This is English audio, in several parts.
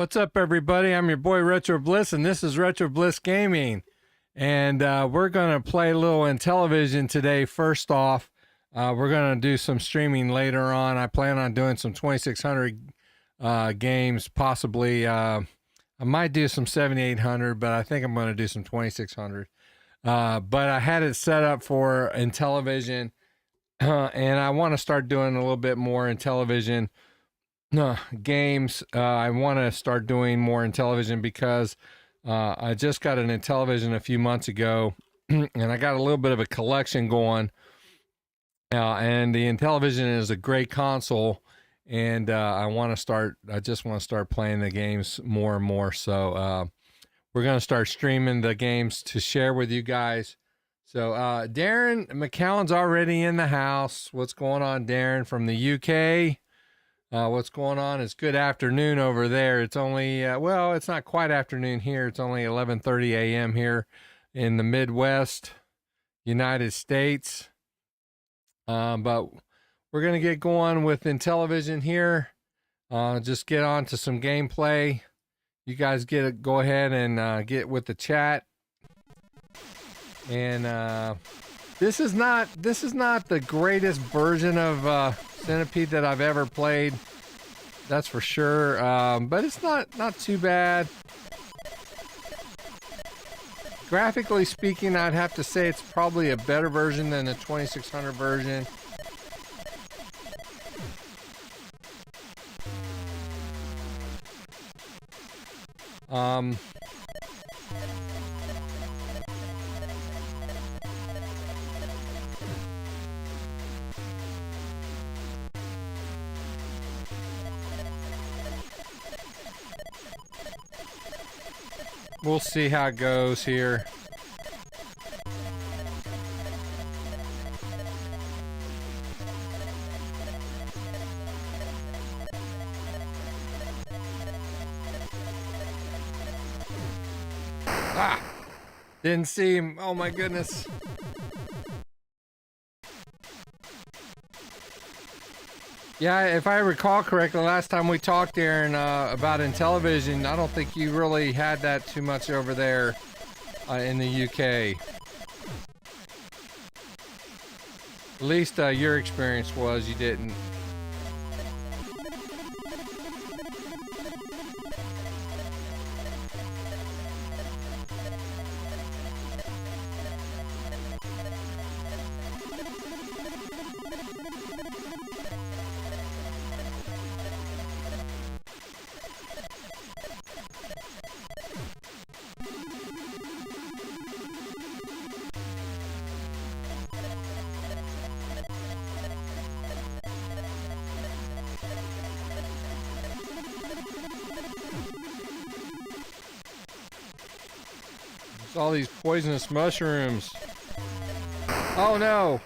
What's up, everybody? I'm your boy Retro Bliss, and this is Retro Bliss Gaming. And we're going to play a little Intellivision today. First off, we're going to do some streaming later on. I plan on doing some 2600 games, possibly. I might do some 7800, but I think I'm going to do some 2600. But I had it set up for Intellivision, and I want to start doing a little bit more Intellivision games. I want to start doing more Intellivision because I just got an Intellivision a few months ago, and I got a little bit of a collection going. And the Intellivision is a great console, and I just want to start playing the games more and more. So we're going to start streaming the games to share with you guys. So Darren McCallan's already in the house. What's going on, Darren, from the UK? What's going on? It's good afternoon over there. It's only, well, it's not quite afternoon here. It's only 11:30 a.m. here in the Midwest, United States. But we're going to get going with Intellivision here. Just get on to some gameplay. You guys go ahead and get with the chat. And this is not the greatest version of Centipede that I've ever played, that's for sure, but it's not too bad. Graphically speaking, I'd have to say it's probably a better version than the 2600 version. We'll see how it goes here. Ah! Didn't see him. Oh my goodness. Yeah, if I recall correctly, last time we talked, Aaron, about Intellivision, I don't think you really had that too much over there in the UK. At least your experience was you didn't. All these poisonous mushrooms. Oh no.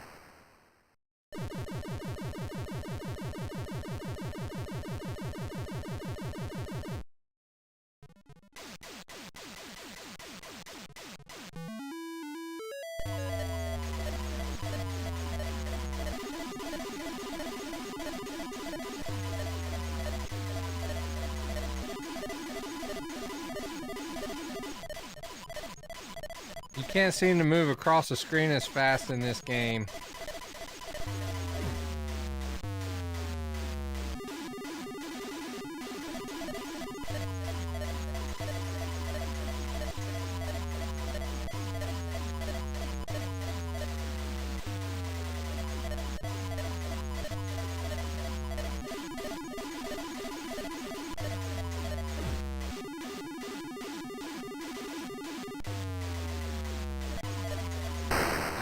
You can't seem to move across the screen as fast in this game.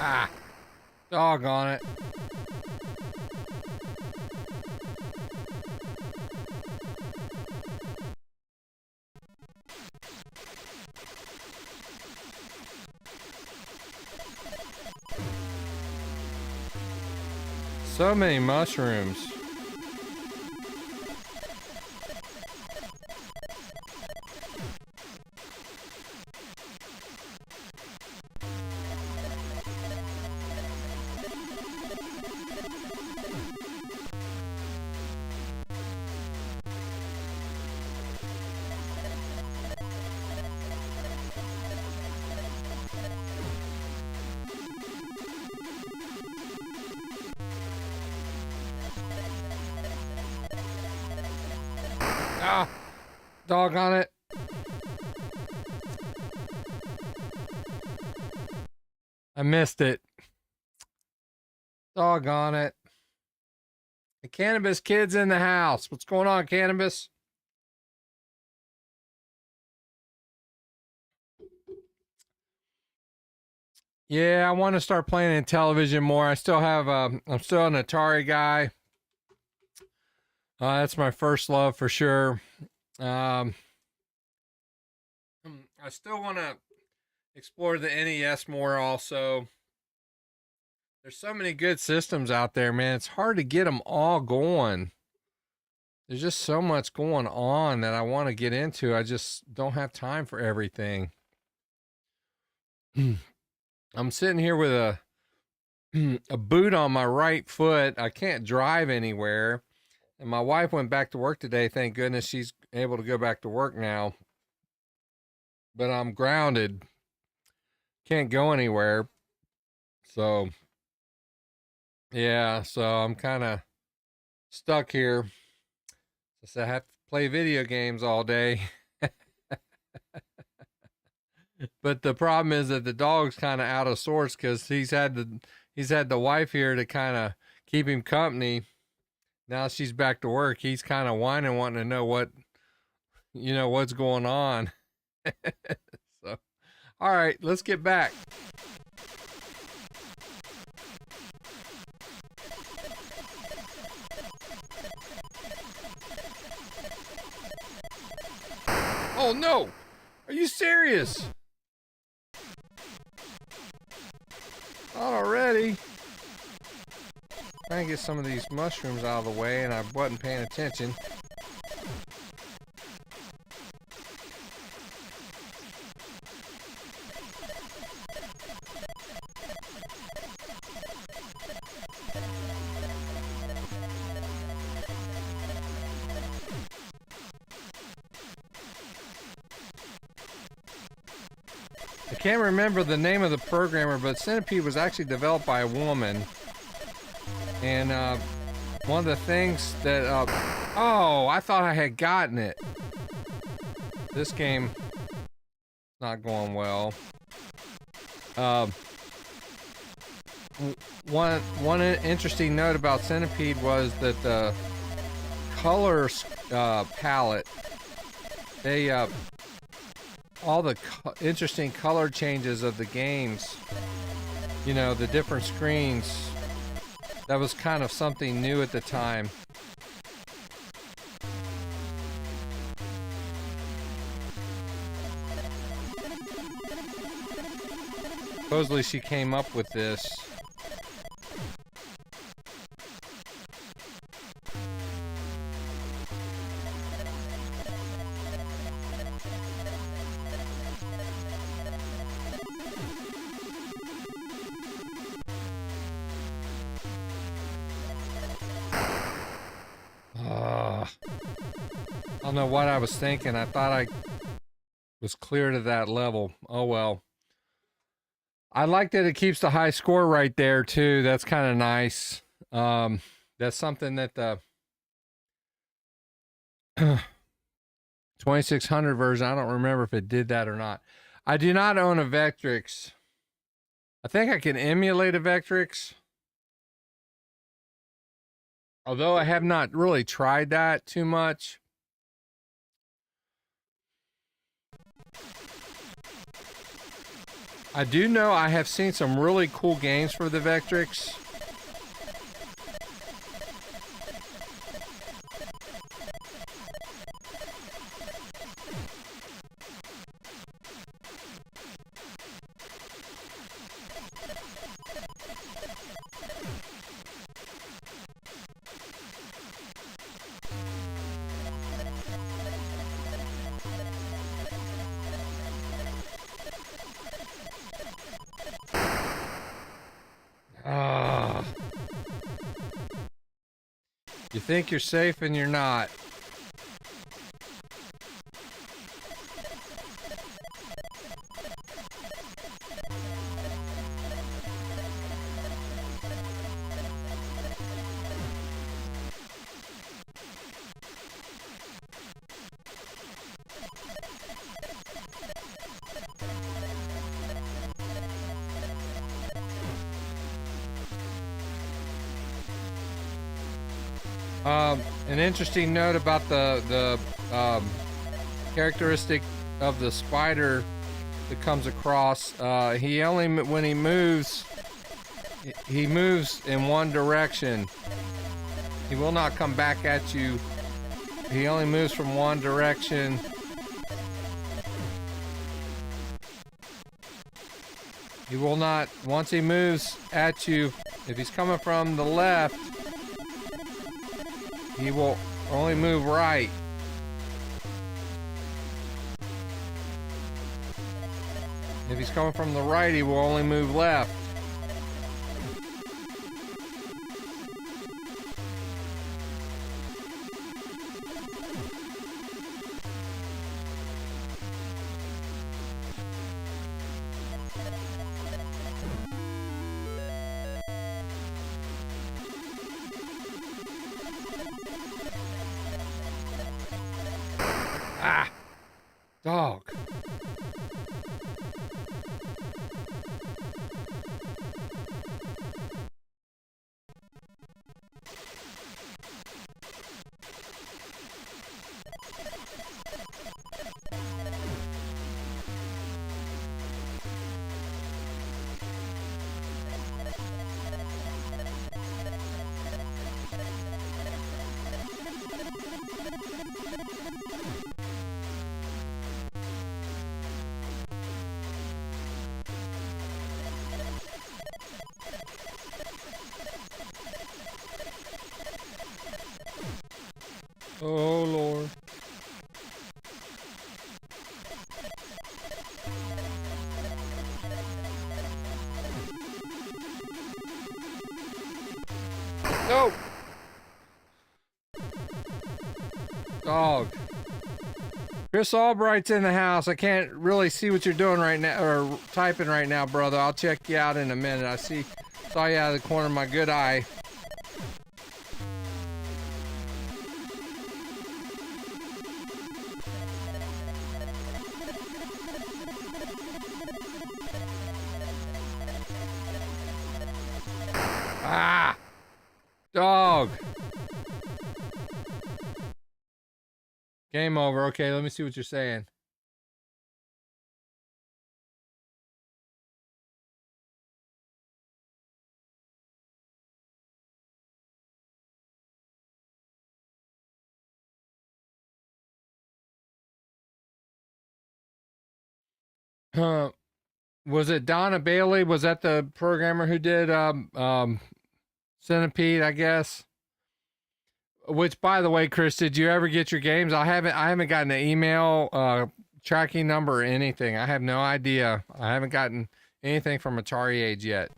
Ah, doggone it. So many mushrooms. Ah, doggone it. I missed it. Doggone it. The Cannabis Kid's in the house. What's going on, Cannabis? Yeah, I want to start playing Intellivision more. I still have, I'm still an Atari guy. That's my first love for sure. I still want to explore the NES more also. There's so many good systems out there, man. It's hard to get them all going. There's just so much going on that I want to get into. I just don't have time for everything. I'm sitting here with a boot on my right foot. I can't drive anywhere. And my wife went back to work today. Thank goodness she's able to go back to work now. But I'm grounded. Can't go anywhere. So, yeah, so I'm kind of stuck here. So I have to play video games all day. But the problem is that the dog's kind of out of sorts because he's had the wife here to kind of keep him company. Now she's back to work. He's kind of whining, wanting to know what's going on. So, all right, let's get back. Oh no! Are you serious? Not already. Trying to get some of these mushrooms out of the way, and I wasn't paying attention. I can't remember the name of the programmer, but Centipede was actually developed by a woman. And one of the things that... oh, I thought I had gotten it. This game not going well. One interesting note about Centipede was that the color palette, they all the interesting color changes of the games, the different screens, that was kind of something new at the time. Supposedly she came up with this. I don't know what I was thinking. I thought I was clear to that level. Oh well. I like that it keeps the high score right there too. That's kind of nice. That's something that the 2600 version, I don't remember if it did that or not. I do not own a Vectrix. I think I can emulate a Vectrix, although I have not really tried that too much. I do know I have seen some really cool games for the Vectrix. You think you're safe and you're not. An interesting note about the characteristic of the spider that comes across. He only, when he moves in one direction. He will not come back at you. He only moves from one direction. He will not, once he moves at you, if he's coming from the left, he will only move right. If he's coming from the right, he will only move left. Ah! Dog. Oh, Lord. No! Dog. Chris Albright's in the house. I can't really see what you're doing right now, or typing right now, brother. I'll check you out in a minute. Saw you out of the corner of my good eye. Ah! Dog! Game over. Okay, let me see what you're saying. Was it Donna Bailey? Was that the programmer who did Centipede, I guess? Which, by the way, Chris, did you ever get your games? I haven't gotten an email tracking number or anything. I have no idea. I haven't gotten anything from Atari Age yet.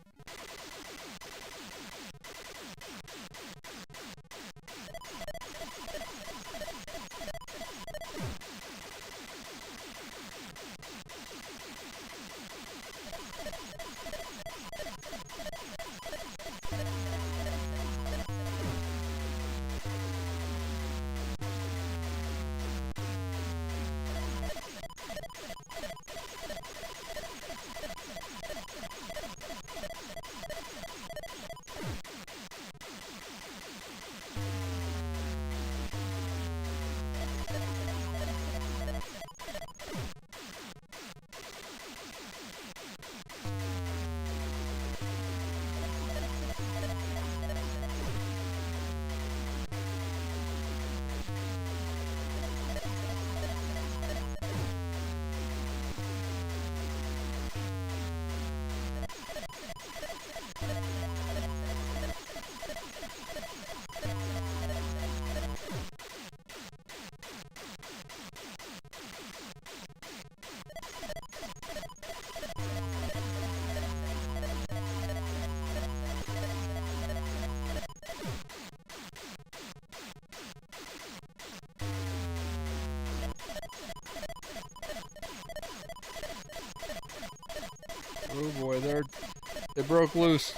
Oh boy, they broke loose.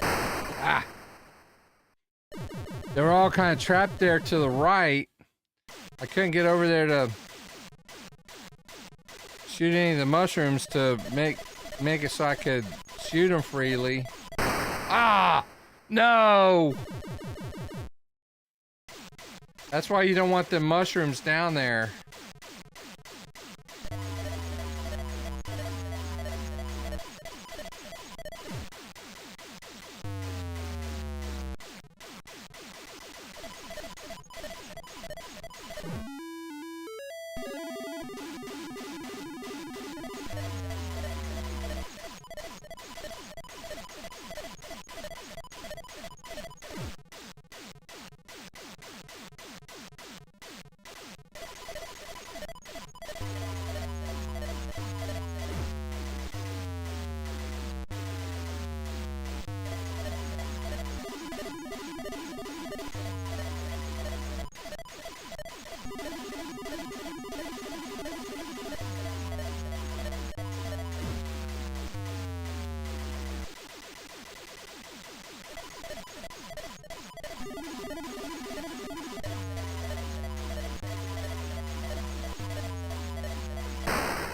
Ah! They were all kind of trapped there to the right. I couldn't get over there to shoot any of the mushrooms to make it so I could shoot them freely. Ah! No! That's why you don't want the mushrooms down there.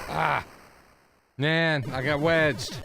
Ah, man, I got wedged.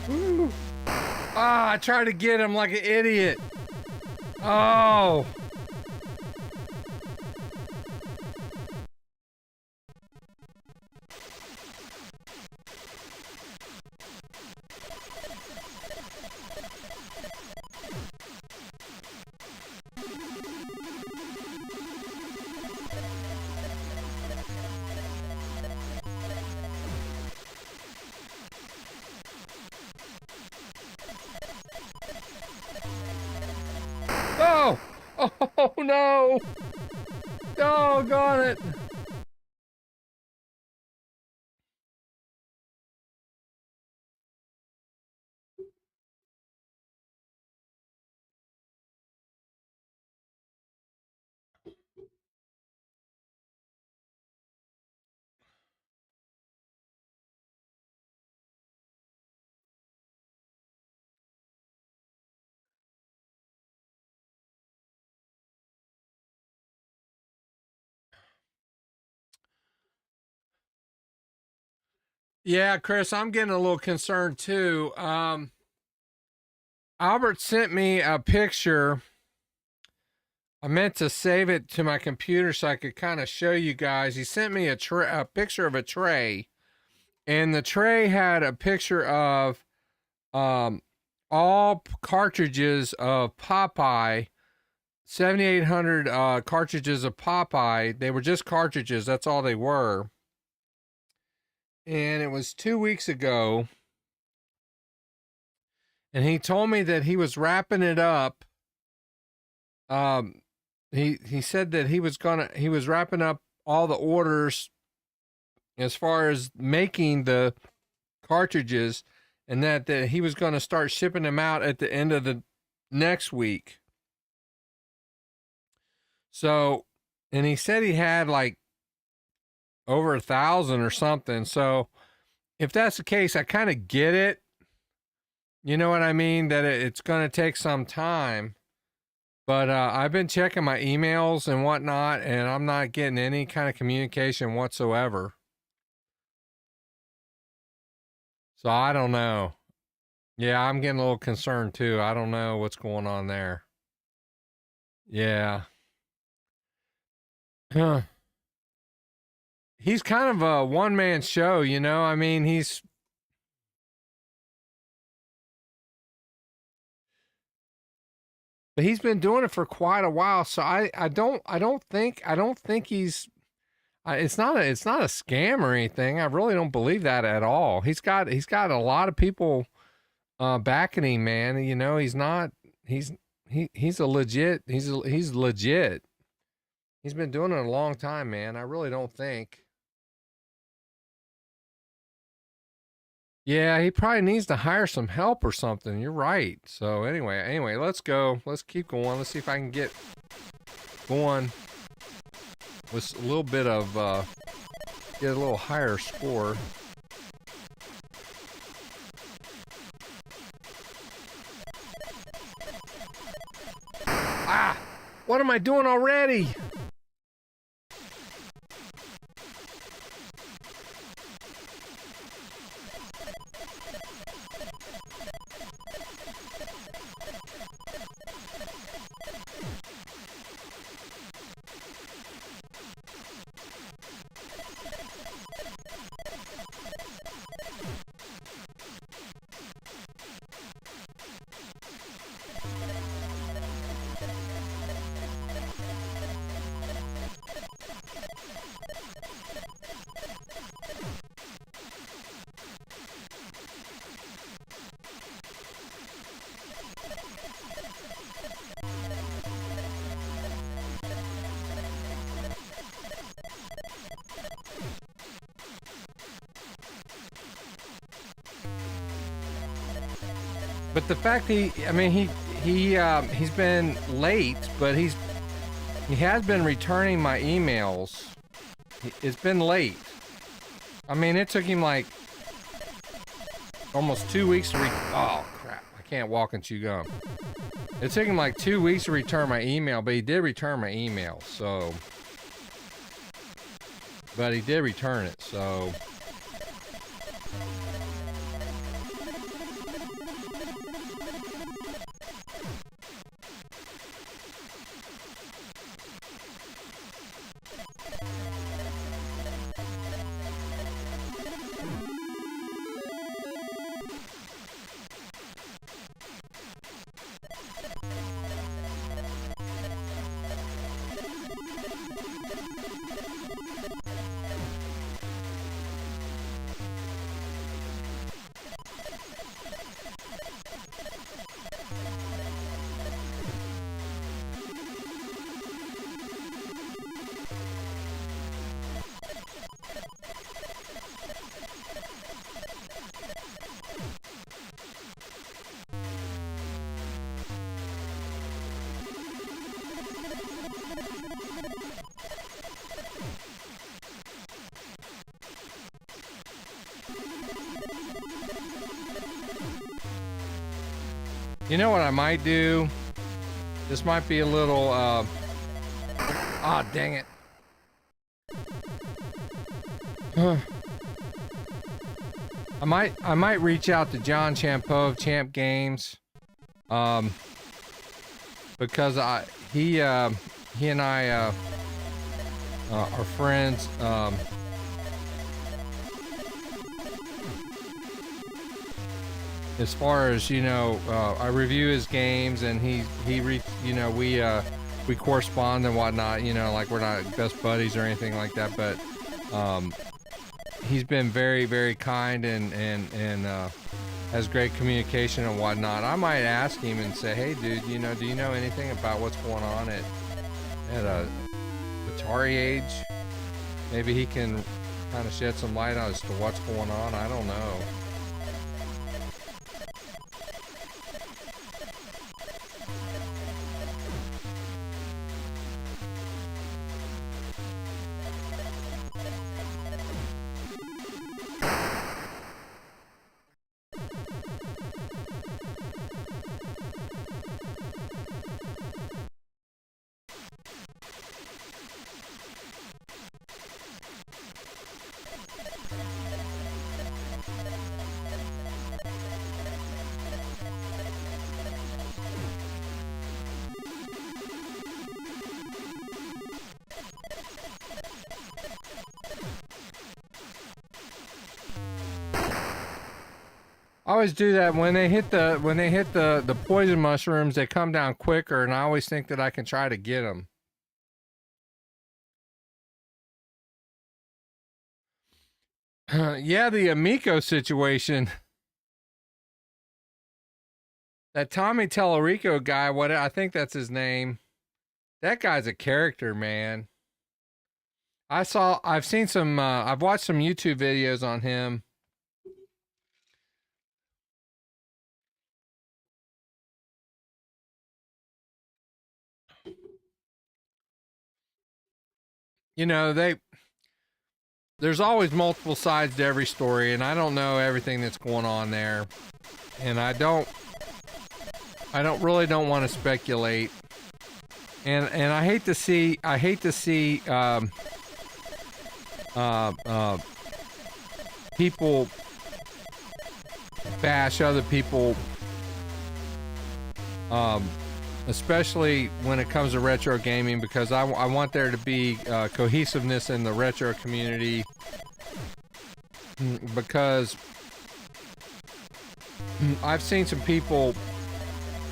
Woo. Ah, I tried to get him like an idiot. Oh. Oh! Oh no! Oh, got it! Yeah, Chris, I'm getting a little concerned too. Albert sent me a picture. I meant to save it to my computer so I could kind of show you guys. He sent me a picture of a tray, and the tray had a picture of all cartridges of Popeye, 7,800 cartridges of Popeye. They were just cartridges. That's all they were. And it was 2 weeks ago. And he told me that he was wrapping it up. He said that he was wrapping up all the orders as far as making the cartridges, and that he was going to start shipping them out at the end of the next week. So, and he said he had like over 1,000 or something. So if that's the case, I kind of get it. You know what I mean? That it's going to take some time. But I've been checking my emails and whatnot, and I'm not getting any kind of communication whatsoever. So I don't know. Yeah, I'm getting a little concerned too. I don't know what's going on there. Yeah. Huh. He's kind of a one man show, you know? I mean, he's been doing it for quite a while. So I don't think it's not a scam or anything. I really don't believe that at all. He's got a lot of people backing him, man. You know, he's a legit he's legit. He's been doing it a long time, man. I really don't think. Yeah, he probably needs to hire some help or something. You're right. So anyway, let's go. Let's keep going. Let's see if I can get going with a little bit of get a little higher score. Ah! What am I doing already? But the fact I mean, he's been late, but he has been returning my emails. It's been late. I mean, it took him like almost 2 weeks to oh crap! I can't walk and chew gum. It took him like 2 weeks to return my email, but he did return my email. So, but he did return it. So. You know what I might do? This might be a little, dang it. I might reach out to John Champeau of Champ Games, because he and I, are friends, as far as, you know, I review his games, and we correspond and whatnot, you know, like we're not best buddies or anything like that, but he's been very, very kind and has great communication and whatnot. I might ask him and say, hey dude, you know, do you know anything about what's going on at Atari age? Maybe he can kind of shed some light as to what's going on. I don't know. I always do that when they hit the poison mushrooms. They come down quicker, and I always think that I can try to get them. Yeah, the Amico situation. That Tommy Tellerico guy, what I think that's his name. That guy's a character, man. I've watched some YouTube videos on him. You know, there's always multiple sides to every story, and I don't know everything that's going on there. And I don't want to speculate. And I hate to see people bash other people, especially when it comes to retro gaming, because I want there to be cohesiveness in the retro community, because I've seen some people.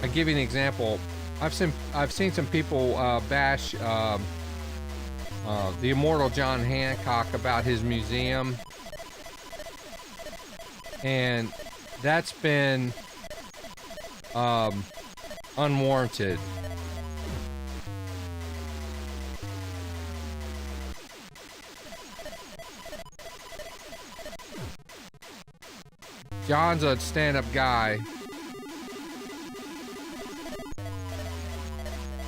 I'll give you an example. I've seen some people bash the immortal John Hancock about his museum, and that's been unwarranted. John's a stand-up guy.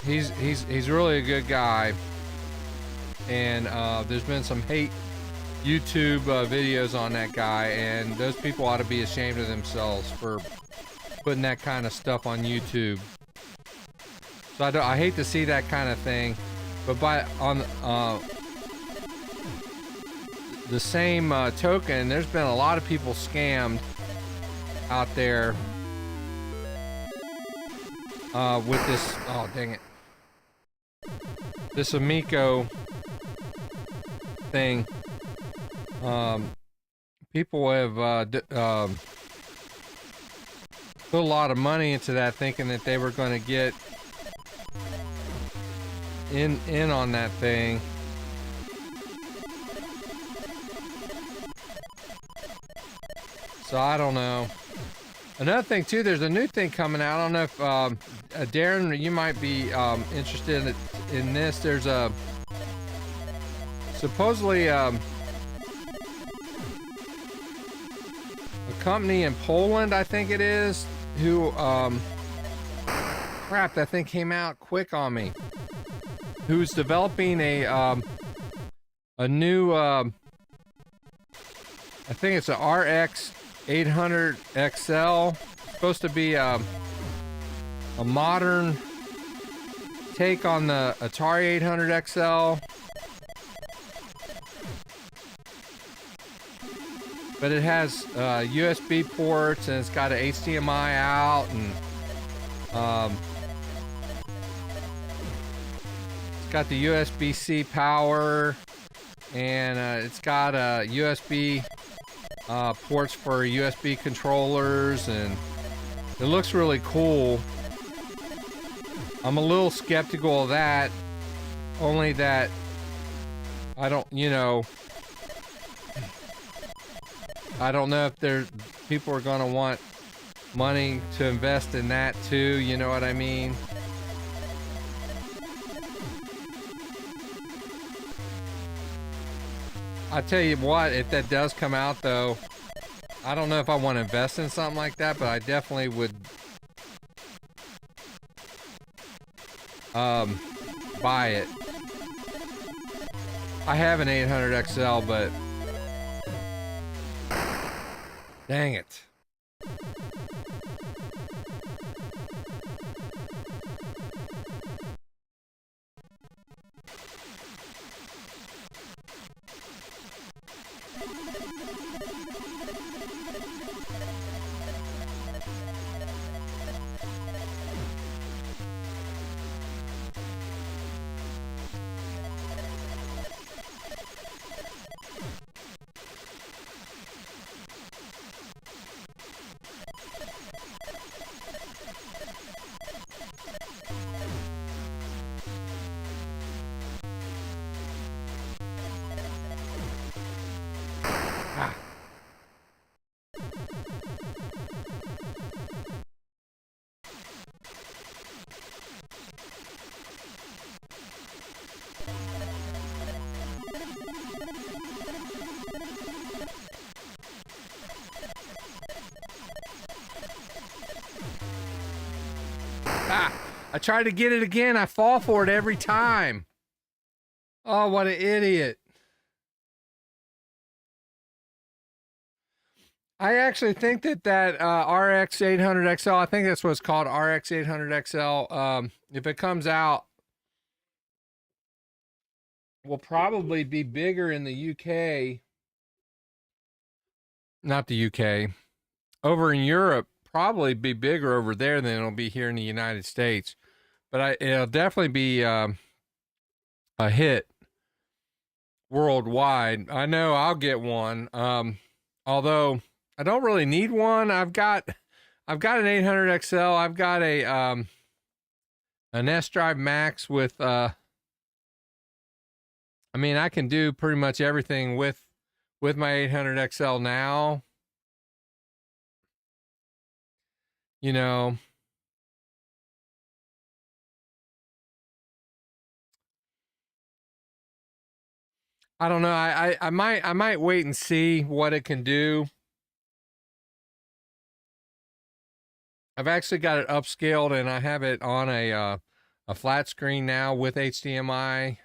He's really a good guy, and there's been some hate YouTube videos on that guy, and those people ought to be ashamed of themselves for putting that kind of stuff on YouTube. So I hate to see that kind of thing, but on the same token, there's been a lot of people scammed out there with this. Oh, dang it! This Amico thing. People have put a lot of money into that, thinking that they were going to get in on that thing. So I don't know. Another thing too, there's a new thing coming out. I don't know if Darren, you might be interested in this. There's a supposedly a company in Poland, I think it is, who crap, that thing came out quick on me. Who's developing a new I think it's a RX 800 XL. Supposed to be a modern take on the Atari 800 XL. But it has USB ports, and it's got an HDMI out, and it's got the USB-C power, and it's got USB ports for USB controllers, and it looks really cool. I'm a little skeptical of that, only that I don't know if people are going to want money to invest in that too, you know what I mean? I tell you what, if that does come out though, I don't know if I want to invest in something like that, but I definitely would buy it. I have an 800 XL, but dang it. I try to get it again. I fall for it every time. Oh, what an idiot. I actually think that RX 800 XL, I think that's what it's called, RX 800 XL, if it comes out, will probably be bigger in the UK. Not the UK. Over in Europe, probably be bigger over there than it'll be here in the United States. But it'll definitely be a hit worldwide. I know I'll get one. Although I don't really need one. I've got an 800 XL. I've got an S Drive Max with I mean, I can do pretty much everything with my 800 XL now. You know, I don't know. I might wait and see what it can do. I've actually got it upscaled and I have it on a flat screen now with HDMI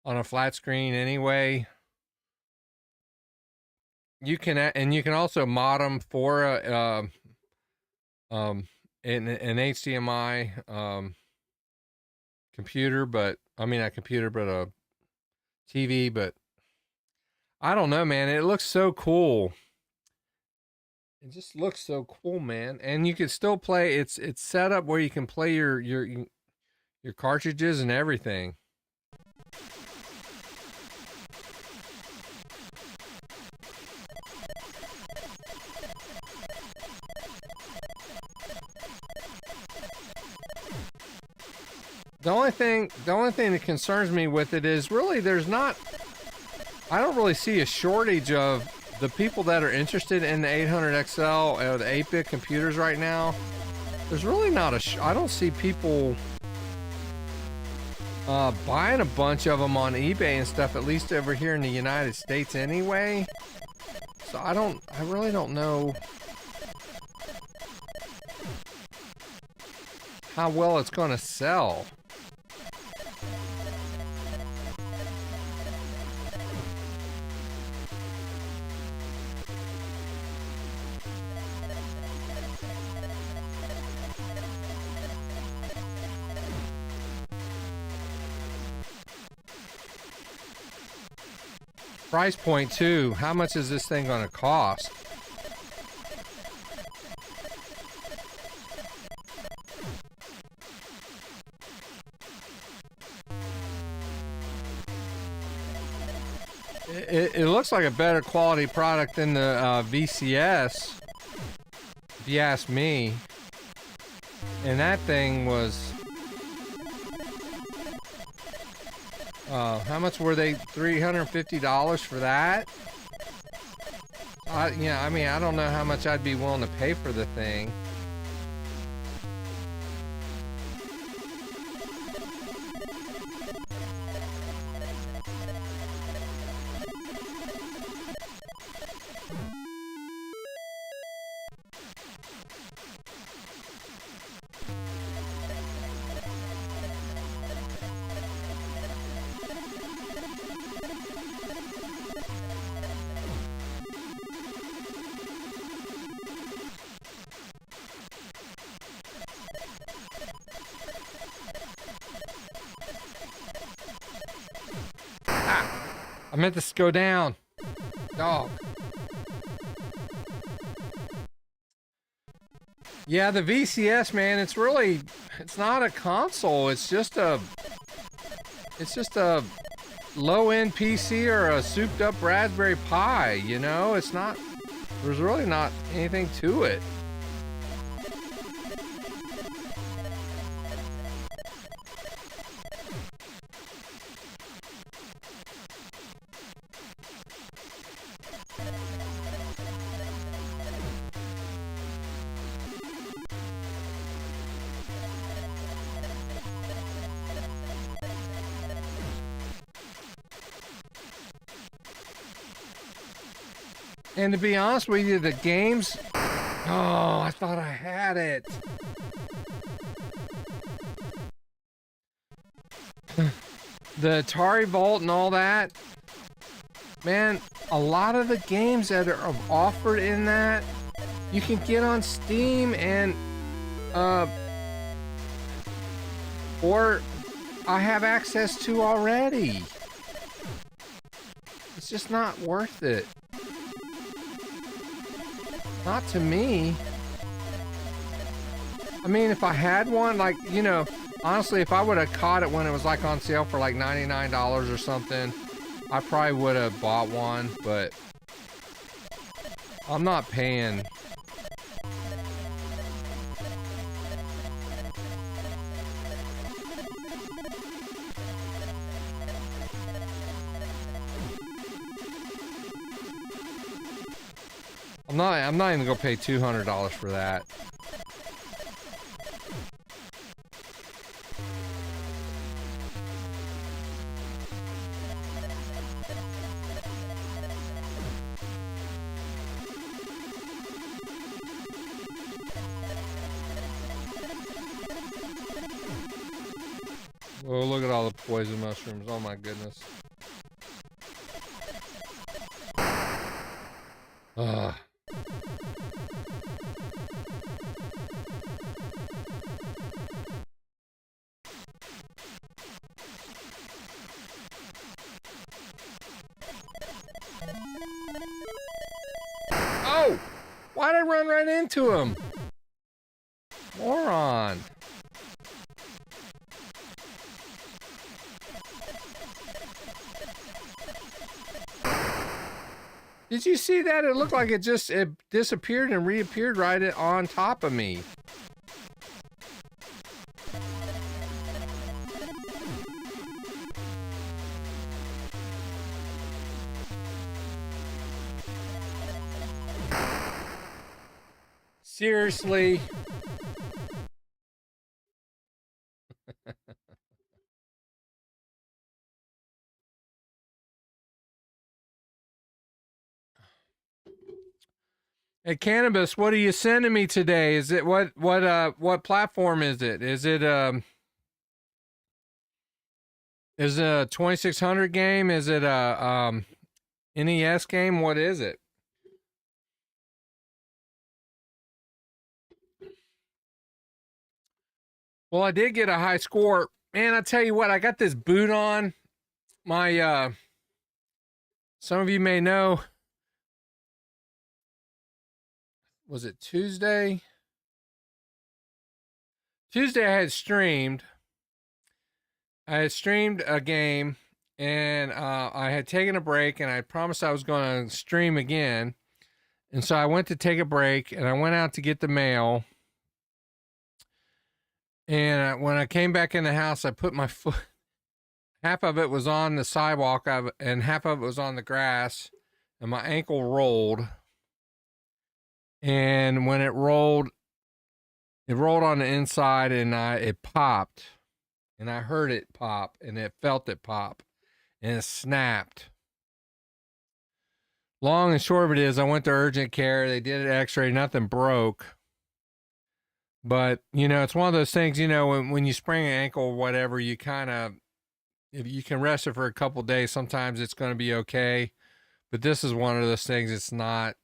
on a flat screen anyway. You can also mod them for an HDMI computer, but I mean not computer, but a TV. But I don't know, man. It looks so cool. It just looks so cool, man. And you can still play. It's set up where you can play your cartridges and everything. The only thing that concerns me with it is really I don't really see a shortage of the people that are interested in the 800 XL or the 8-bit computers right now. There's really not I don't see people buying a bunch of them on eBay and stuff, at least over here in the United States anyway. So I really don't know how well it's going to sell. Price point too. How much is this thing going to cost? It looks like a better quality product than the VCS, if you ask me. And that thing was... how much were they? $350 for that? Yeah, I mean, I don't know how much I'd be willing to pay for the thing. I meant to go down. Dog. Yeah, the VCS, man, it's not a console. It's just a low-end PC or a souped-up Raspberry Pi, you know? There's really not anything to it. And to be honest with you, the games... Oh, I thought I had it. the Atari Vault and all that, man, a lot of the games that are offered in that, you can get on Steam and, or I have access to already. It's just not worth it. Not to me. I mean, if I had one, like, you know, honestly, if I would have caught it when it was like on sale for like $99 or something, I probably would have bought one, but I'm not paying. I'm not even gonna pay $200 for that. Oh, look at all the poison mushrooms. Oh my goodness. Ugh. Oh! Why'd I run right into him? Moron. Did you see that? It looked like it disappeared and reappeared right on top of me. Seriously? Hey, Cannabis, what are you sending me today? Is it what platform is it? Is it a 2600 game? Is it a NES game? What is it? Well, I did get a high score. Man, I tell you what, I got this boot on. My some of you may know, was it Tuesday? Tuesday I had streamed a game, and I had taken a break, and I promised I was going to stream again. And so I went to take a break, and I went out to get the mail. And when I came back in the house, I put my foot, half of it was on the sidewalk, and half of it was on the grass, and my ankle rolled. And when it rolled on the inside, and it popped. And I heard it pop, and it felt it pop, and it snapped. Long and short of it is, I went to urgent care. They did an x-ray. Nothing broke. But, you know, it's one of those things, you know, when you sprain an ankle or whatever, you kind of, if you can rest it for a couple of days, sometimes it's going to be okay. But this is one of those things, it's not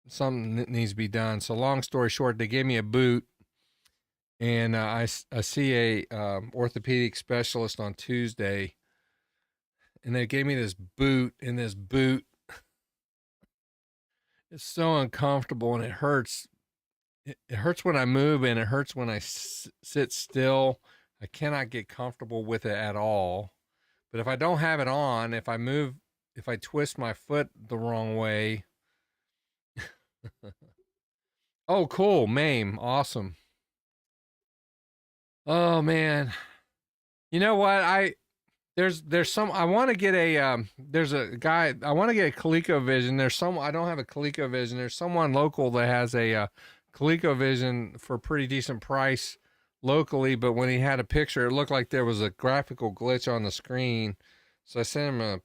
something that needs to be done. So long story short, they gave me a boot, and I see a orthopedic specialist on Tuesday, and they gave me this boot, and this boot, it's so uncomfortable, and it hurts. It hurts when I move, and it hurts when I sit still. I cannot get comfortable with it at all. But if I don't have it on, if I twist my foot the wrong way. Oh, cool. MAME. Awesome. Oh, man. You know what? I want to get there's a guy, I want to get a ColecoVision. I don't have a ColecoVision. There's someone local that has a ColecoVision for a pretty decent price locally, but when he had a picture, it looked like there was a graphical glitch on the screen. So I sent him a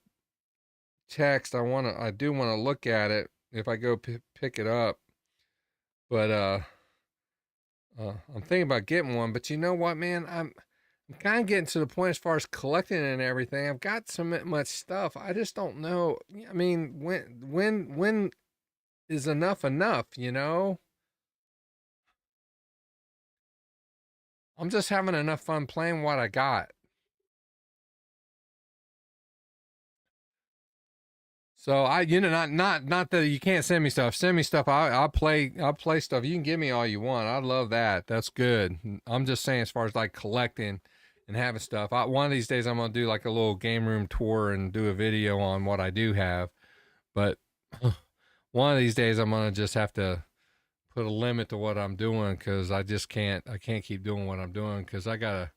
text. I do want to look at it if I go pick it up. But I'm thinking about getting one, but you know what, man? I'm I'm kind of getting to the point as far as collecting and everything. I've got so much stuff. I just don't know. I mean, when is enough enough, you know? I'm just having enough fun playing what I got. So not that you can't send me stuff. Send me stuff. I'll play stuff. You can give me all you want. I love that. That's good. I'm just saying, as far as like collecting and having stuff. One of these days I'm gonna do like a little game room tour and do a video on what I do have. But one of these days I'm gonna just have to put a limit to what I'm doing, because I just can't. I can't keep doing what I'm doing, because I gotta.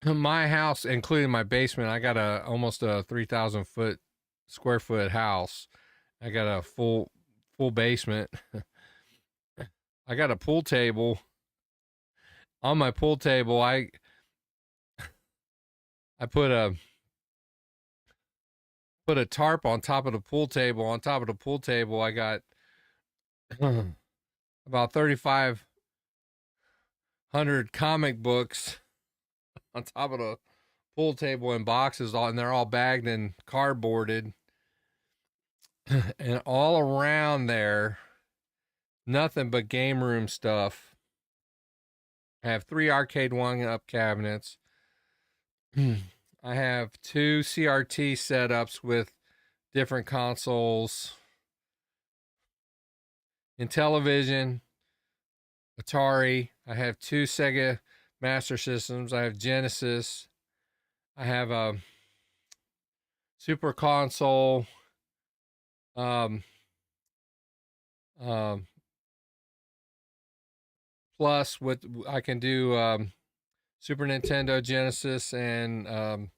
My house, including my basement, I got almost a 3,000 square foot house. I got a full basement. I got a pool table. On my pool table, I put a tarp on top of the pool table. On top of the pool table, I got about 3,500 comic books on top of the pool table in boxes, and they're all bagged and cardboarded. And all around there, nothing but game room stuff. I have 3 arcade one-up cabinets. I have 2 CRT setups with different consoles, Intellivision, Atari. I have 2 Sega Master Systems. I have Genesis. I have a Super Console. Plus, with I can do Super Nintendo, Genesis, and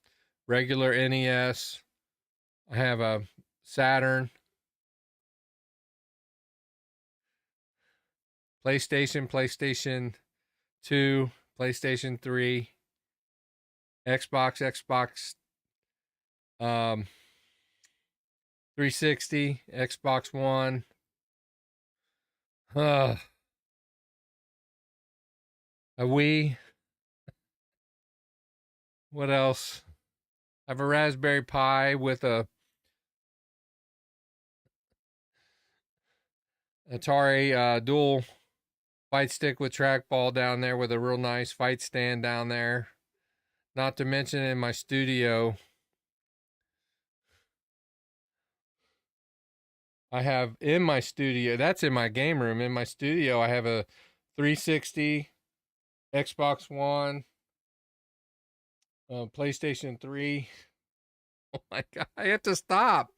regular NES. I have a Saturn, PlayStation 2, PlayStation 3, Xbox 360, Xbox One. A Wii. What else? I have a Raspberry Pi with a Atari dual fight stick with trackball down there, with a real nice fight stand down there. Not to mention, in my studio, I have that's in my game room. In my studio, I have a 360, Xbox One, PlayStation 3. Oh my God, I have to stop.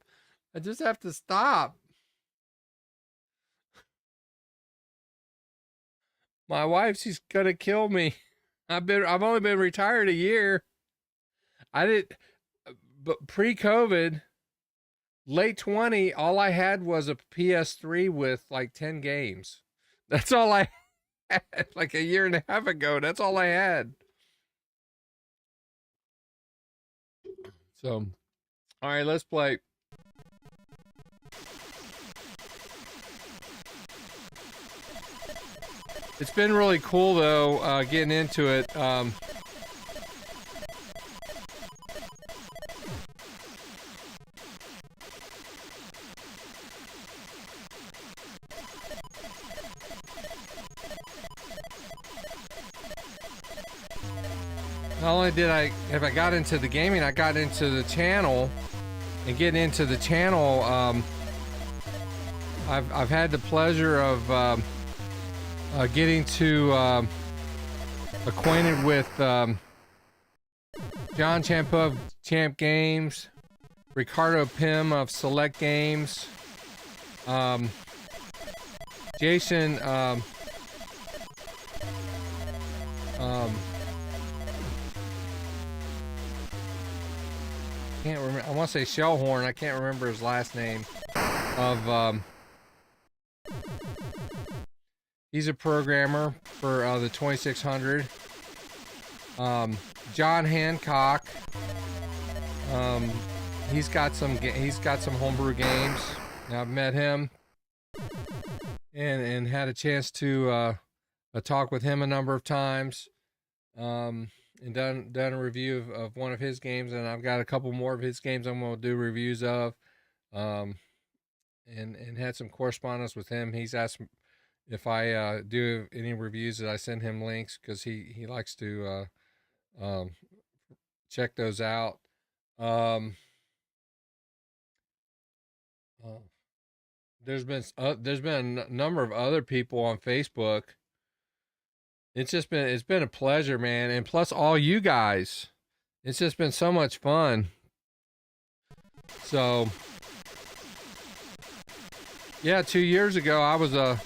I just have to stop. My wife, she's gonna kill me. I've only been retired a year. But pre-COVID, late 20, all I had was a PS3 with like 10 games. That's all I had, like a year and a half ago. That's all I had. So, all right, let's play. It's been really cool though, getting into it. Not only have I got into the gaming, I got into the channel, and getting into the channel, I've had the pleasure of getting to acquainted with John Champ of Champ Games, Ricardo Pym of Select Games, Jason can't remember. I want to say Shellhorn. I can't remember his last name. He's a programmer for the 2600. John Hancock. He's got some homebrew games. I've met him and had a chance to talk with him a number of times. and done a review of one of his games, and I've got a couple more of his games I'm going to do reviews of. And had some correspondence with him. He's asked if I do any reviews that I send him links, because he likes to check those out. Um, there's been a number of other people on Facebook. It's been a pleasure, man, and plus all you guys. It's just been so much fun. So yeah, 2 years ago I was a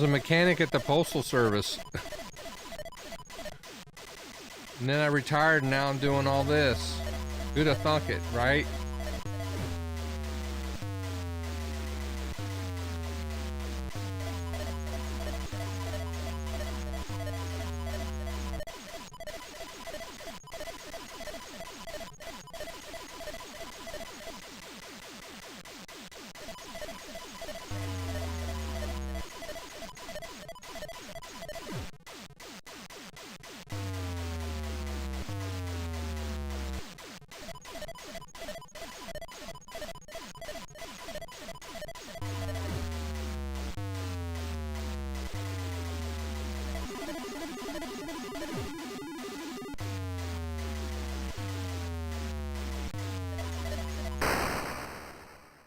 mechanic at the Postal Service. And then I retired, and now I'm doing all this. Who'd have thunk it, right?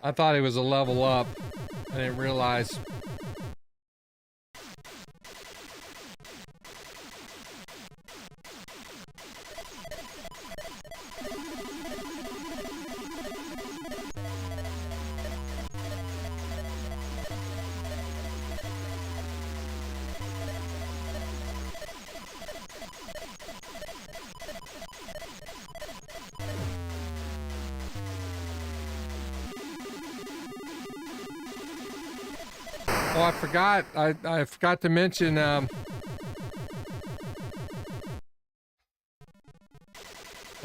I thought it was a level up. I didn't realize. Oh, I forgot. I forgot to mention. You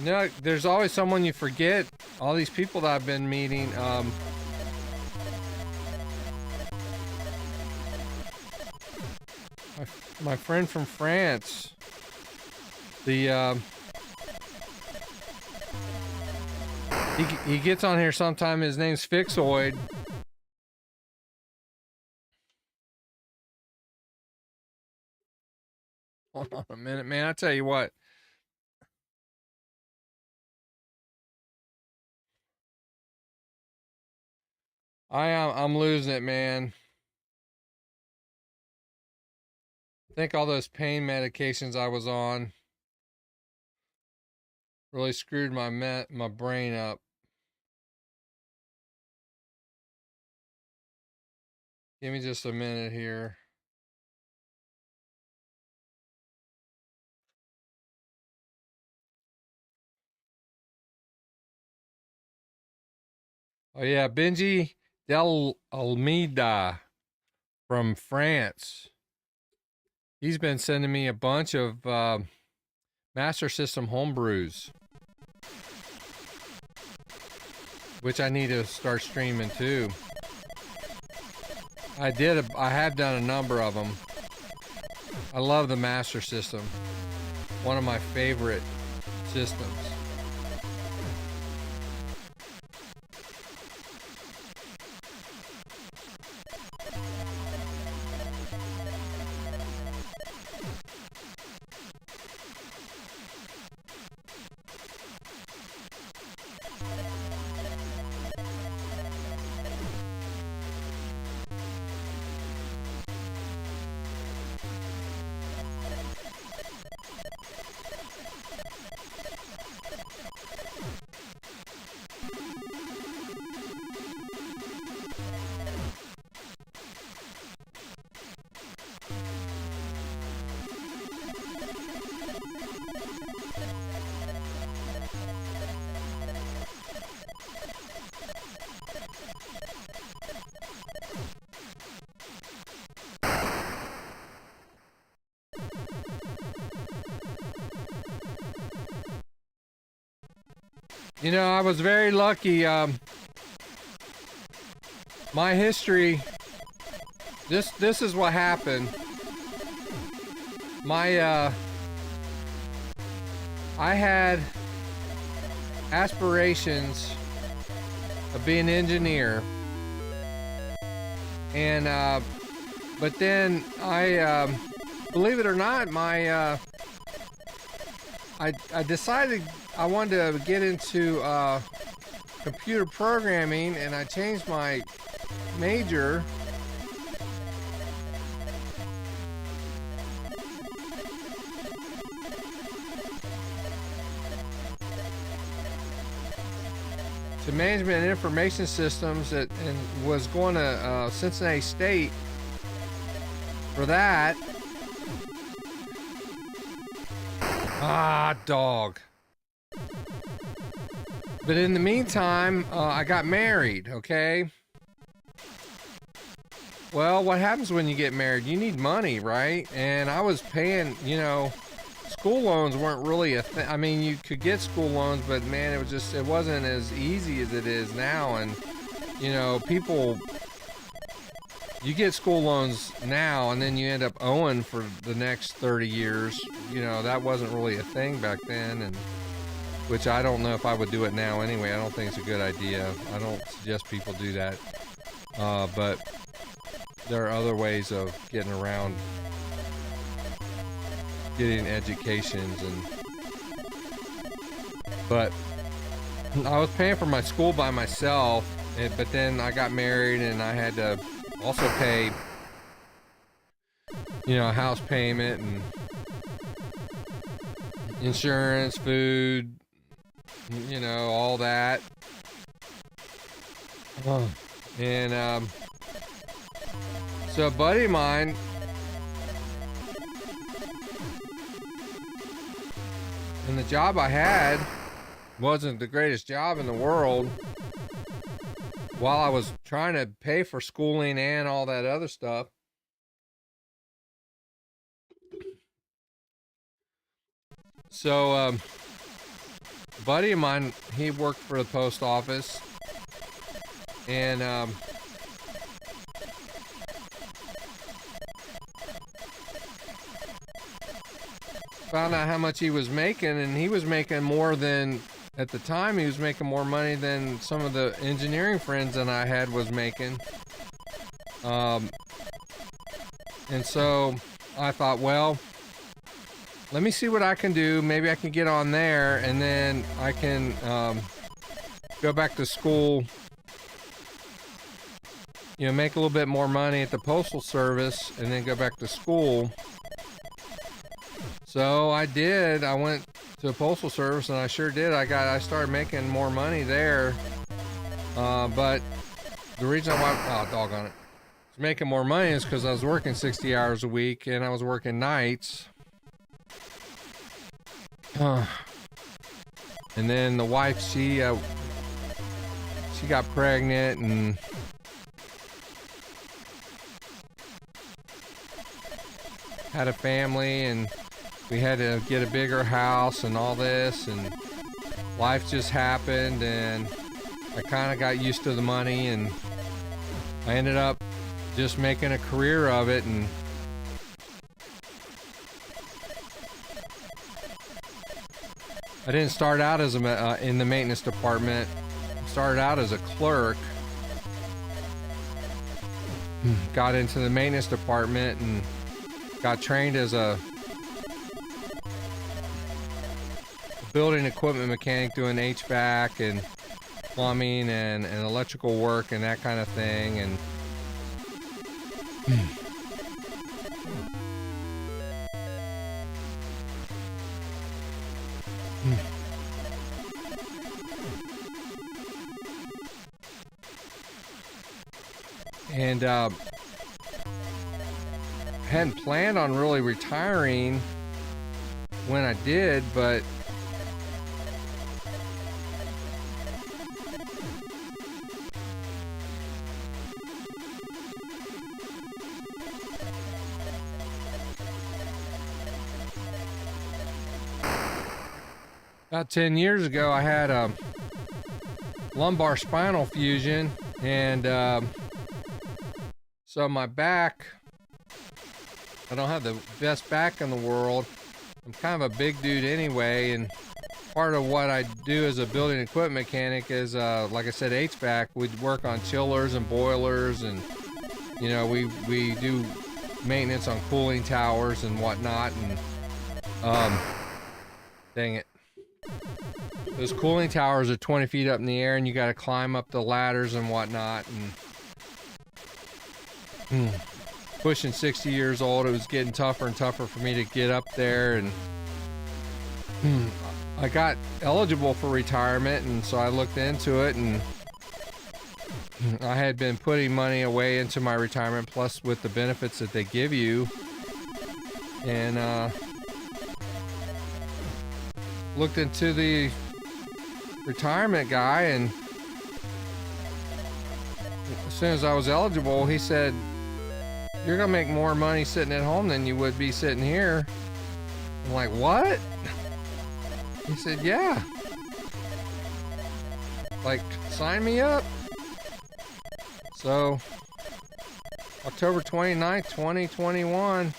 know, there's always someone you forget. All these people that I've been meeting. My friend from France. The he gets on here sometime. His name's Fixoid. Hold on a minute, man. I tell you what. I'm losing it, man. I think all those pain medications I was on really screwed my brain up. Give me just a minute here. Oh yeah, Benji Del Almeida from France. He's been sending me a bunch of Master System homebrews, which I need to start streaming too. I have done a number of them. I love the Master System. One of my favorite systems. You know, I was very lucky. My history, this is what happened. I had aspirations of being an engineer, and but then I believe it or not, I decided I wanted to get into computer programming, and I changed my major to management and information systems, and was going to Cincinnati State for that. Ah, dog. But in the meantime, I got married, okay? Well, what happens when you get married? You need money, right? And I was paying, you know, school loans weren't really a thing. I mean, you could get school loans, but man, it wasn't as easy as it is now. And, you know, you get school loans now and then you end up owing for the next 30 years. You know, that wasn't really a thing back then, and which I don't know if I would do it now anyway. I don't think it's a good idea. I don't suggest people do that. But there are other ways of getting around getting educations, but I was paying for my school by myself, but then I got married and I had to also pay, you know, a house payment and insurance, food, you know, all that. And so a buddy of mine and the job I had wasn't the greatest job in the world. While I was trying to pay for schooling and all that other stuff, so a buddy of mine, he worked for the post office, and found out how much he was making, and he was making more than, at the time, he was making more money than some of the engineering friends that I had was making. And so I thought, well, let me see what I can do. Maybe I can get on there, and then I can go back to school, you know, make a little bit more money at the Postal Service, and then go back to school. So I did. I went to the Postal Service, and I sure did. I started making more money there. But the reason why, oh, doggone it, I was making more money is because I was working 60 hours a week, and I was working nights. And then the wife, she got pregnant and had a family, and we had to get a bigger house and all this, and life just happened, and I kind of got used to the money, and I ended up just making a career of it. And I didn't start out as in the maintenance department. I started out as a clerk, got into the maintenance department, and got trained as a building equipment mechanic, doing HVAC and plumbing and electrical work and that kind of thing. And hadn't planned on really retiring when I did, but about 10 years ago, I had a lumbar spinal fusion, and so my back I don't have the best back in the world. I'm kind of a big dude anyway, and part of what I do as a building equipment mechanic is, like I said, HVAC. We work on chillers and boilers, and you know, we do maintenance on cooling towers and whatnot. And dang it, those cooling towers are 20 feet up in the air, and you got to climb up the ladders and whatnot. And pushing 60 years old, it was getting tougher and tougher for me to get up there. And I got eligible for retirement, and so I looked into it, and I had been putting money away into my retirement, plus with the benefits that they give you, and looked into the retirement guy, and as soon as I was eligible, he said, "You're gonna make more money sitting at home than you would be sitting here." I'm like, "What?" He said, "Yeah. Like, sign me up." So, October 29th, 2021,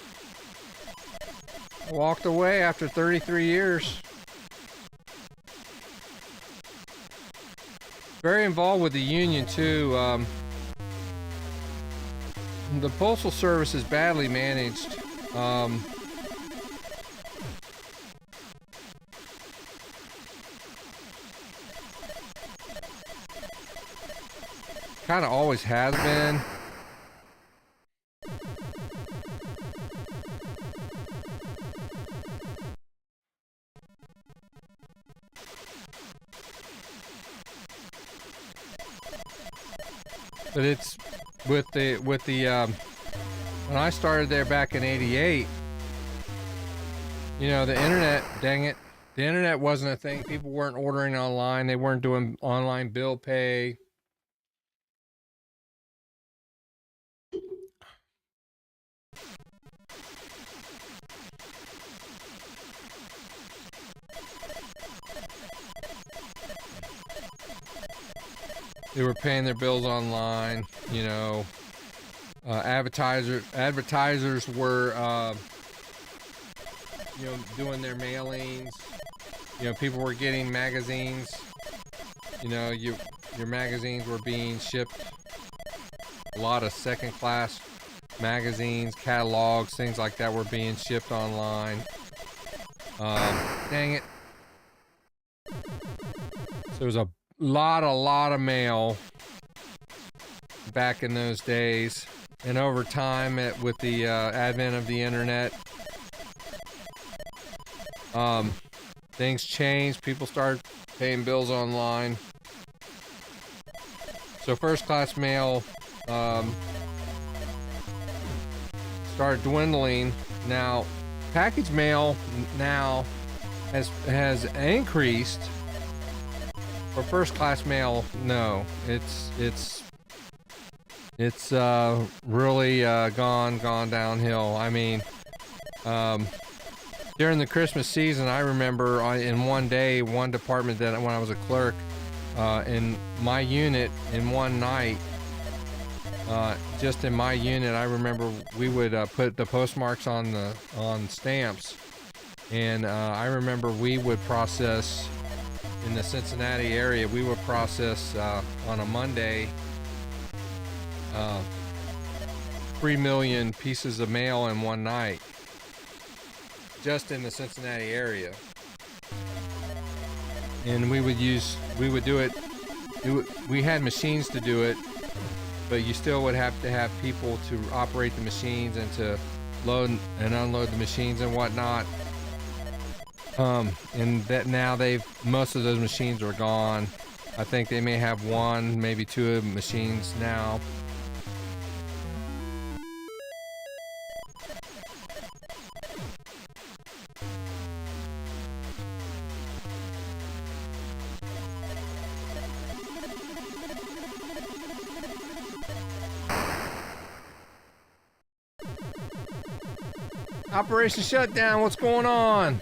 I walked away after 33 years. Very involved with the union, too. The Postal Service is badly managed. Kind of always has been. But it's with the when I started there back in '88, you know, the internet, dang it, the internet wasn't a thing. People weren't ordering online. They weren't doing online bill pay. They were paying their bills online, you know. Advertisers were, you know, doing their mailings. You know, people were getting magazines. You know, your magazines were being shipped. A lot of second-class magazines, catalogs, things like that were being shipped online. Dang it. So there was a lot of mail back in those days, and over time, with the advent of the internet, things changed. People started paying bills online, so first-class mail started dwindling. Now, package mail now has increased. For first-class mail, no, it's really gone downhill. I mean, during the Christmas season, I remember in one day, one department that when I was a clerk, in my unit, in one night, just in my unit, I remember we would put the postmarks on stamps, and I remember we would process. In the Cincinnati area, we would process on a Monday 3 million pieces of mail in one night, just in the Cincinnati area. And we would do it. We had machines to do it, but you still would have to have people to operate the machines and to load and unload the machines and whatnot. And that now most of those machines are gone. I think they may have one, maybe two machines now. Operation shutdown, what's going on?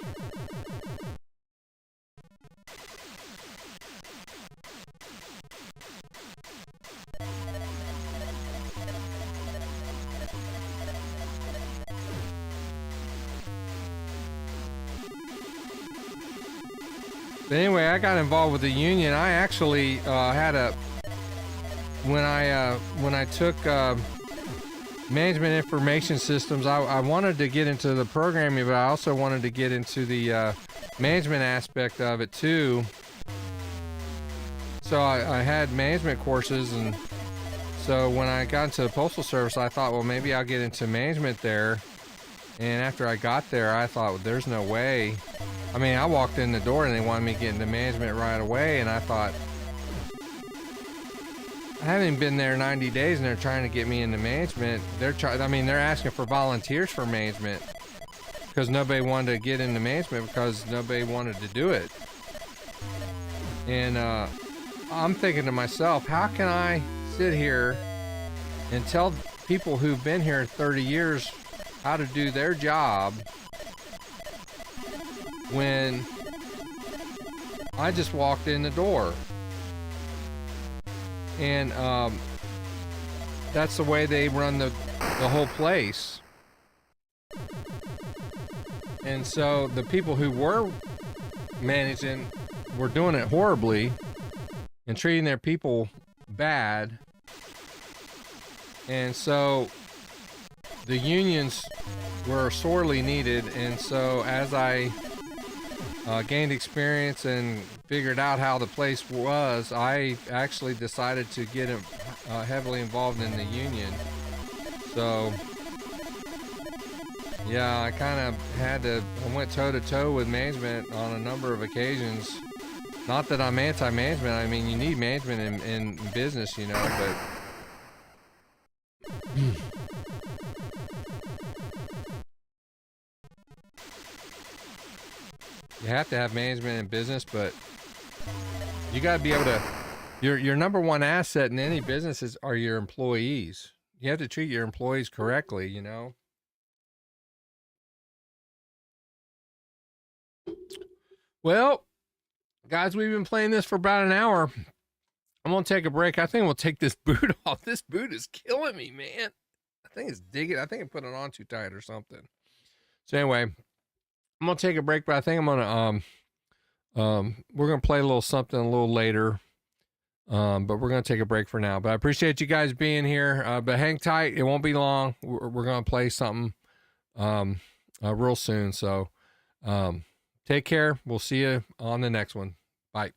But anyway, I got involved with the union. I actually had a when I took management information systems. I wanted to get into the programming, but I also wanted to get into the management aspect of it too. So I had management courses, and so when I got into the Postal Service, I thought, well, maybe I'll get into management there. And after I got there, I thought, well, there's no way. I mean, I walked in the door and they wanted me to get into management right away, and I thought, I haven't been there 90 days and they're trying to get me into management. They're asking for volunteers for management because nobody wanted to get into management because nobody wanted to do it. And I'm thinking to myself, how can I sit here and tell people who've been here 30 years how to do their job when I just walked in the door? And that's the way they run the whole place. And so the people who were managing were doing it horribly and treating their people bad. And so the unions were sorely needed. And so as I gained experience and figured out how the place was, I actually decided to get heavily involved in the union. So yeah, I kind of I went toe to toe with management on a number of occasions. Not that I'm anti-management. I mean, you need management in business, you know, but you have to have management in business, but you got to be able to, your number one asset in any business are your employees. You have to treat your employees correctly, you know? Well, guys, we've been playing this for about an hour. I'm going to take a break. I think we'll take this boot off. This boot is killing me, man. I think it's digging. I think I put it on too tight or something. So anyway, I'm going to take a break, but I think I'm going to, we're going to play a little something a little later. But we're going to take a break for now. But I appreciate you guys being here. But hang tight. It won't be long. We're going to play something real soon. So take care. We'll see you on the next one. Bye.